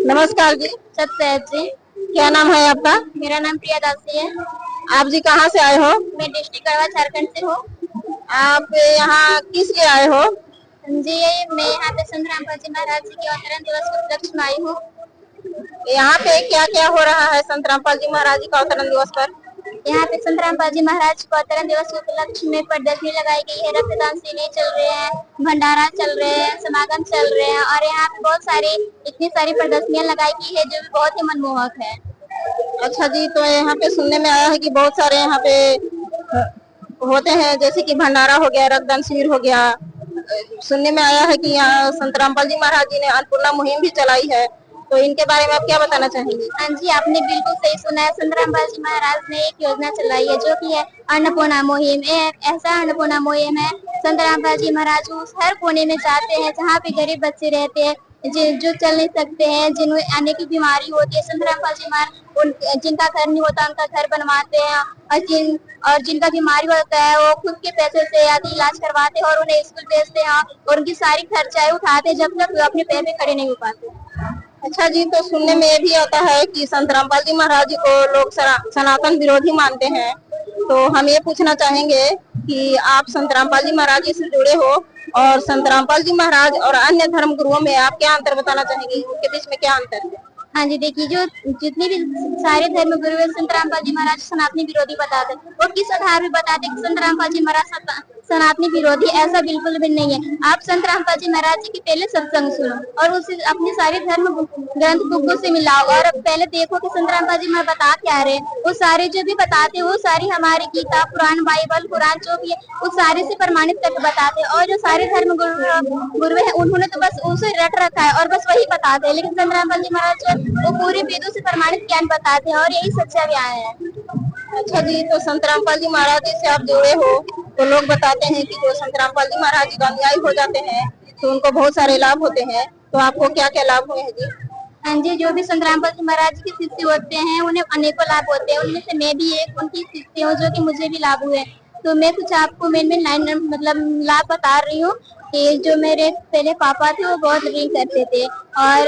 नमस्कार जी। सत्य जी। क्या नाम है आपका? मेरा नाम प्रिया दासी है। आप जी कहाँ से आए हो? मैं डिस्ट्रिक्ट गढ़वा झारखंड से हूँ। आप यहाँ किस लिए आए हो? जी मैं यहाँ पे संत रामपाल जी महाराज जी के अवतरण दिवस के उपलक्ष्य में आई हूँ। यहाँ पे क्या क्या हो रहा है संत रामपाल जी महाराज जी का अवतरण दिवस पर? यहाँ पे संत रामपाल जी महाराज को अवतरण दिवस के उपलक्ष्य में प्रदर्शनी लगाई गई है, रक्तदान शिविर चल रहे हैं, भंडारा चल रहे हैं, समागम चल रहे हैं और यहाँ पे बहुत सारी इतनी सारी प्रदर्शनियाँ लगाई गई है जो भी बहुत ही मनमोहक है। अच्छा जी, तो यहाँ पे सुनने में आया है कि बहुत सारे यहाँ पे होते हैं, जैसे कि भंडारा हो गया, रक्तदान शिविर हो गया। सुनने में आया है कि यहाँ संत रामपाल जी महाराज जी ने अन्नपूर्णा मुहिम भी चलाई है, तो इनके बारे में आप क्या बताना चाहेंगे? हाँ जी, आपने बिल्कुल सही सुना है। संत रामपाल जी महाराज ने एक योजना चलाई है जो कि है अन्नपूर्णा मुहिम। ऐसा अन्नपूर्णा मुहिम है, संत रामपाल जी महाराज उस हर कोने में जाते हैं जहाँ पे गरीब बच्चे रहते हैं, जो चल नहीं सकते हैं, जिन्हें आने की बीमारी होती है। संत रामपाल जी महाराज जिनका घर नहीं होता उनका घर बनवाते हैं और जिनका बीमारी होता है वो खुद के पैसे से आदि इलाज करवाते हैं और उन्हें स्कूल भेजते हैं और उनकी सारी खर्चाएं उठाते हैं जब तक वो अपने पैर पे खड़े नहीं हो पाते। अच्छा जी, तो सुनने में ये भी आता है कि संत रामपाल जी महाराज जी को लोग सनातन विरोधी मानते हैं, तो हम ये पूछना चाहेंगे कि आप संत रामपाल जी महाराज जी से जुड़े हो और संत रामपाल जी महाराज और अन्य धर्म गुरुओं में आप क्या अंतर बताना चाहेंगे? उनके बीच में क्या अंतर है? हाँ जी, देखिए जो जितने भी सारे धर्म गुरु है संत रामपाल जी महाराज सनातनी विरोधी बताते हैं और किस आधार पे बताते हैं कि संत रामपाल जी महाराज सनातनी विरोधी, ऐसा बिल्कुल भी नहीं है। आप संत रामपाल जी महाराज जी के पहले सत्संग सुनो और उसे अपने सारे धर्म ग्रंथ बुकों से मिलाओ और पहले देखो कि संत रामपाल जी महाराज बता क्या रहे हैं। वो सारे जो भी बताते हैं वो सारी हमारी गीता, पुराण, बाइबल, कुरान जो भी है वो सारे से प्रमाणित करके बताते हैं और जो सारे धर्म गुरु है उन्होंने तो बस उसे रट रखा है और बस वही बताते हैं, लेकिन संत रामपाल जी महाराज वो पूरे वेदों से प्रमाणित ज्ञान बताते हैं और यही सच्चा ज्ञान है। अच्छा जी, तो संत रामपाल जी महाराज जी से आप जुड़े हो, तो लोग बताते हैं कि जो संत रामपाल जी महाराज जी का अनुयायी हो जाते हैं तो उनको बहुत सारे लाभ होते हैं, तो आपको क्या क्या लाभ हुए हैं जी? हाँ जी, जो भी संत रामपाल जी महाराज के शिष्य होते हैं उन्हें अनेकों लाभ होते हैं, उनमें से मैं भी एक उनकी शिष्य हूँ जो कि मुझे भी लाभ हुए। तो मैं कुछ आपको मेन लाइन मतलब लाभ बता रही हूँ कि जो मेरे पहले पापा थे वो बहुत ड्रिंक करते थे और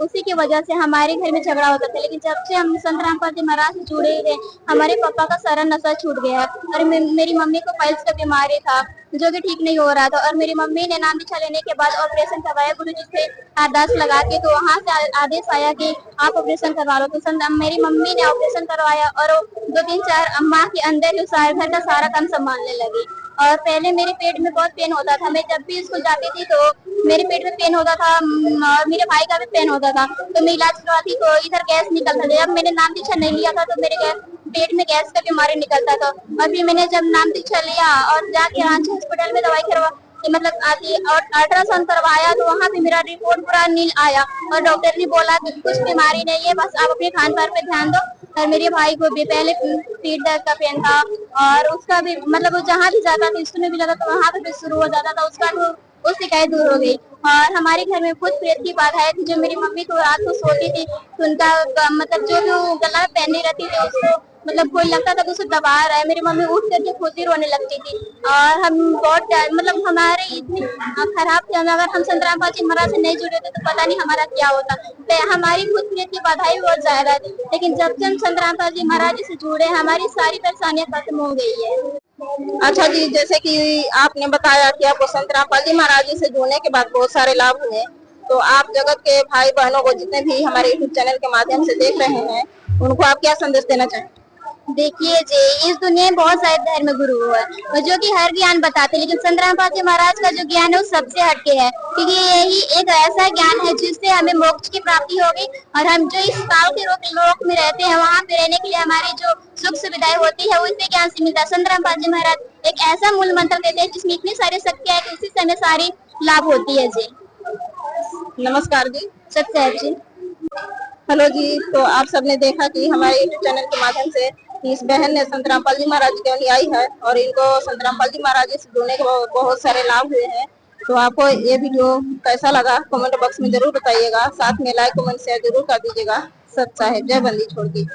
उसी की वजह से हमारे घर में झगड़ा होता था, लेकिन जब से हम संत रामपाल जी महाराज से जुड़े हुए हमारे पापा का सारा नशा छूट गया और मेरी मम्मी को पाइल्स का बीमारी था जो कि ठीक नहीं हो रहा था और मेरी मम्मी ने नाम दीक्षा लेने के बाद ऑपरेशन करवाया गुरु जी से अरदास लगा के, तो वहाँ से आदेश आया कि आप ऑपरेशन करवा लो। तो मेरी मम्मी ने ऑपरेशन करवाया और 2-3-4 अम्मा के अंदर ही सारे घर का सारा काम संभालने लगी। और पहले मेरे पेट में बहुत पेन होता था, मैं जब भी स्कूल जाती थी तो मेरे पेट में पेन होता था और मेरे भाई का भी पेन होता था, तो मैं इलाज करवाती तो इधर गैस निकलता था। जब मैंने नाम दीक्षा नहीं लिया था तो मेरे पेट में गैस का बीमारी निकलता था और फिर मैंने जब नाम दीक्षा लिया और जाके रांची हॉस्पिटल में दवाई करवा मतलब आती और अल्ट्रासाउंड करवाया तो वहाँ पे मेरा रिपोर्ट पूरा नील आया और डॉक्टर ने बोला कि कुछ बीमारी नहीं है, बस आप अपने खान पान पे ध्यान दो। और मेरे भाई को भी पहले पेट दर्द का पेन था और उसका भी मतलब वो जहाँ भी जाता था स्कूल में भी जाता था वहाँ पे भी शुरू हो जाता था उसका, तो वो शिकायत दूर हो गई। और हमारे घर में भूत प्रेत की बाधाएं थी, जो मेरी मम्मी को रात को सोती थी तो उनका मतलब जो भी वो गला में पहनी रहती थी उसको मतलब कोई लगता था कि उसे दबा रहा है, मेरी मम्मी उठ करके खुद ही रोने लगती थी और हम बहुत मतलब हमारे इतनी खराब थे, अगर हम संत रामपाल जी महाराज से नहीं जुड़े थे तो पता नहीं हमारा क्या होता। तो हमारी भूत प्रेत की बाधाएं भी बहुत ज्यादा थी, लेकिन जब से हम संत रामपाल जी महाराज से जुड़े हमारी सारी परेशानियां खत्म हो गई है। अच्छा जी, जैसे कि आपने बताया कि आपको संत रामपाल जी महाराज जी से जुड़ने के बाद बहुत सारे लाभ हुए, तो आप जगत के भाई बहनों को जितने भी हमारे यूट्यूब चैनल के माध्यम से देख रहे हैं उनको आप क्या संदेश देना चाहेंगे? देखिए जी, इस दुनिया में बहुत सारे धर्म गुरु है जो कि हर ज्ञान बताते हैं, लेकिन संत रामपाल जी महाराज का जो ज्ञान है वो सबसे हटके है, क्योंकि यही एक ऐसा ज्ञान है जिससे हमें मोक्ष की प्राप्ति होगी और हम जो इस काल के लोक में रहते हैं वहाँ पे रहने के लिए हमारी जो सुख सुविधाएं होती है वो इसी ज्ञान से मिलता है। संत रामपाल जी महाराज एक ऐसा मूल मंत्र देते हैं जिसमें इतनी सारी शक्तियाँ है कि उसी से हमें सारी लाभ होती है जी। नमस्कार जी। सत्य है जी। हेलो जी, तो आप सबने देखा कि हमारे यूट्यूब चैनल के माध्यम से इस बहन ने संत रामपाल जी महाराज जी के अनुयायी है और इनको संत रामपाल जी महाराज जी से जुड़ने के बहुत सारे लाभ हुए हैं। तो आपको ये वीडियो कैसा लगा कमेंट बॉक्स में जरूर बताइएगा, साथ में लाइक कमेंट शेयर जरूर कर दीजिएगा। सच्चा है, जय बंदी छोड़ दी।